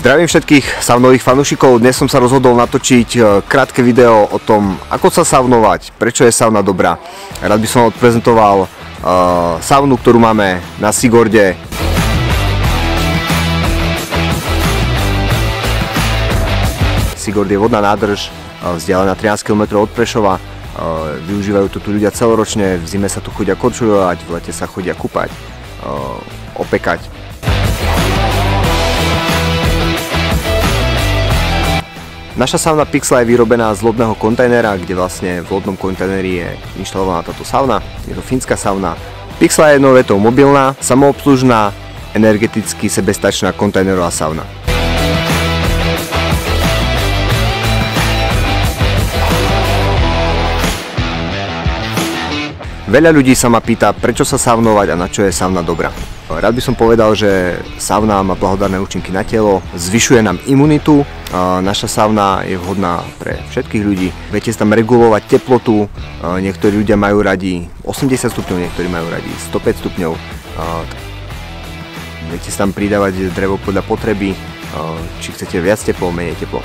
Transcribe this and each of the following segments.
Zdravím všetkých saunových fanúšikov. Dnes som sa rozhodol natočiť krátke video o tom, ako sa saunovať, prečo je sauna dobrá. Rád by som odprezentoval saunu, ktorú máme na Sigorde. Sigord je vodná nádrž, vzdialená 13 km od Prešova. Využívajú to tu ľudia celoročne, v zime sa tu chodia korčuľovať, v lete sa chodia kúpať, opekať. Naša sauna Pixla je vyrobená z lodného kontajnera, kde vlastne v lodnom kontajneri je inštalovaná táto sauna. Je to fínska sauna. Pixla je jednou vetou mobilná, samoobslužná, energeticky sebestačná kontajnerová sauna. Veľa ľudí sa ma pýta, prečo sa saunovať a na čo je sauna dobrá. Rád by som povedal, že sauna má blahodárne účinky na telo, zvyšuje nám imunitu. Naša sauna je vhodná pre všetkých ľudí. Viete tam regulovať teplotu, niektorí ľudia majú radi 80 stupňov, niektorí majú radi 105 stupňov. Viete tam pridávať drevo podľa potreby, či chcete viac teplo, menej teplo.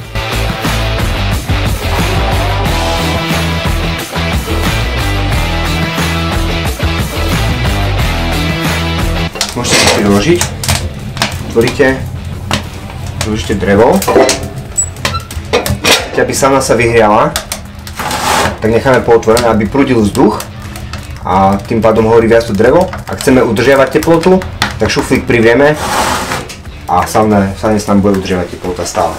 Môžete si priložiť, priložíte drevo. Keď aby sauna sa vyhriala, tak necháme pootvorené, aby prúdil vzduch a tým pádom horí viac to drevo. Ak chceme udržiavať teplotu, tak šuflík privrieme a sauna sa nám bude udržiavať teplota stále.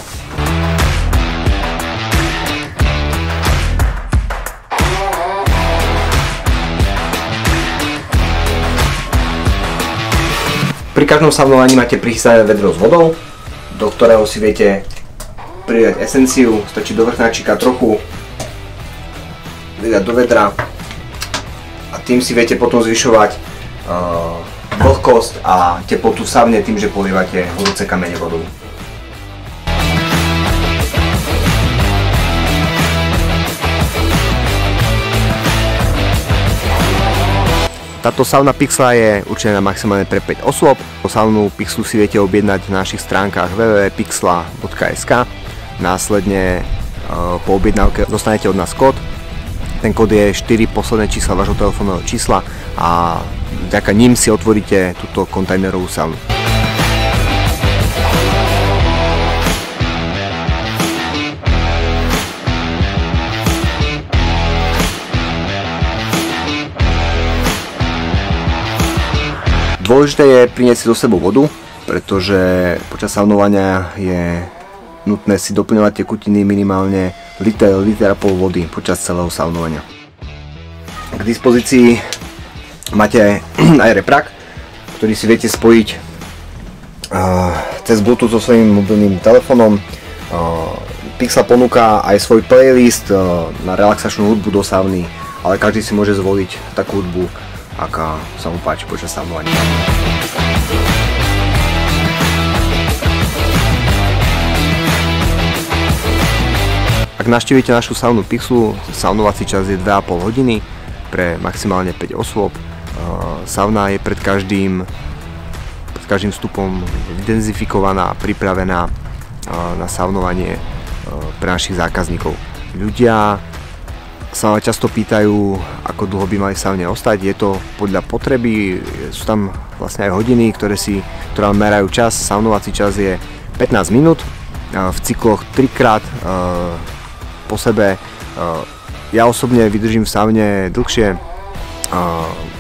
Pri každom saunovaní máte prichystané vedro s vodou, do ktorého si viete pridať esenciu, stačí do vrchnáčika trochu, vydať do vedra a tým si viete potom zvyšovať vlhkosť a teplotu v saune tým, že polievate horúce kamene vodou. Táto sauna Pixla je určená maximálne pre 5 osôb. Saunu Pixlu si viete objednať na našich stránkach www.pixla.sk. Následne po objednávke dostanete od nás kód. Ten kód je 4 posledné čísla vášho telefónneho čísla a vďaka ním si otvoríte túto kontajnerovú saunu. Dôležité je priniesť si so sebou vodu, pretože počas saunovania je nutné si doplňovať tekutiny minimálne liter a pol vody počas celého saunovania. K dispozícii máte aj reprak, ktorý si viete spojiť cez Bluetooth so svojím mobilným telefónom. Pixla ponúka aj svoj playlist na relaxačnú hudbu do sauny, ale každý si môže zvoliť takú hudbu, aká sa mu páči počas saunovania. Ak navštívite našu saunu Pixlu, saunovací čas je 2,5 hodiny pre maximálne 5 osôb. Sauna je pred každým vstupom identifikovaná a pripravená na saunovanie pre našich zákazníkov. Ľudia sa ma často pýtajú, ako dlho by mali v saune ostať. Je to podľa potreby, sú tam vlastne aj hodiny, ktoré merajú čas. Saunovací čas je 15 minút, v cykloch 3-krát po sebe. Ja osobne vydržím v saune dlhšie.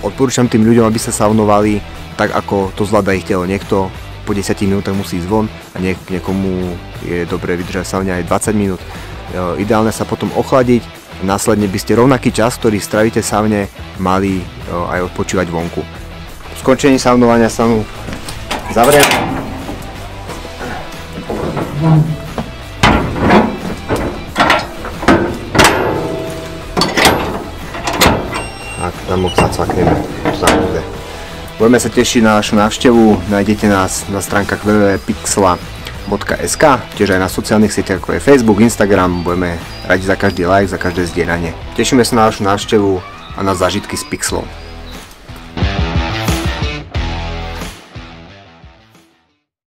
Odporúčam tým ľuďom, aby sa saunovali tak, ako to zvláda ich telo. Niekto po 10 minútach musí ísť von a niekomu je dobré vydržať v saune aj 20 minút. Ideálne sa potom ochladiť. Následne by ste rovnaký čas, ktorý stravíte v saune, mali aj odpočívať vonku. Po skončení saunovania saunu zavriem. A zamok zacvakneme. Budeme sa tešiť na našu návštevu. Nájdete nás na stránkach www.pixla.sk, tiež aj na sociálnych sieťach ako je Facebook, Instagram. Budeme radi za každý like, za každé zdieľanie. Tešíme sa na našu návštevu a na zážitky s Pixlom.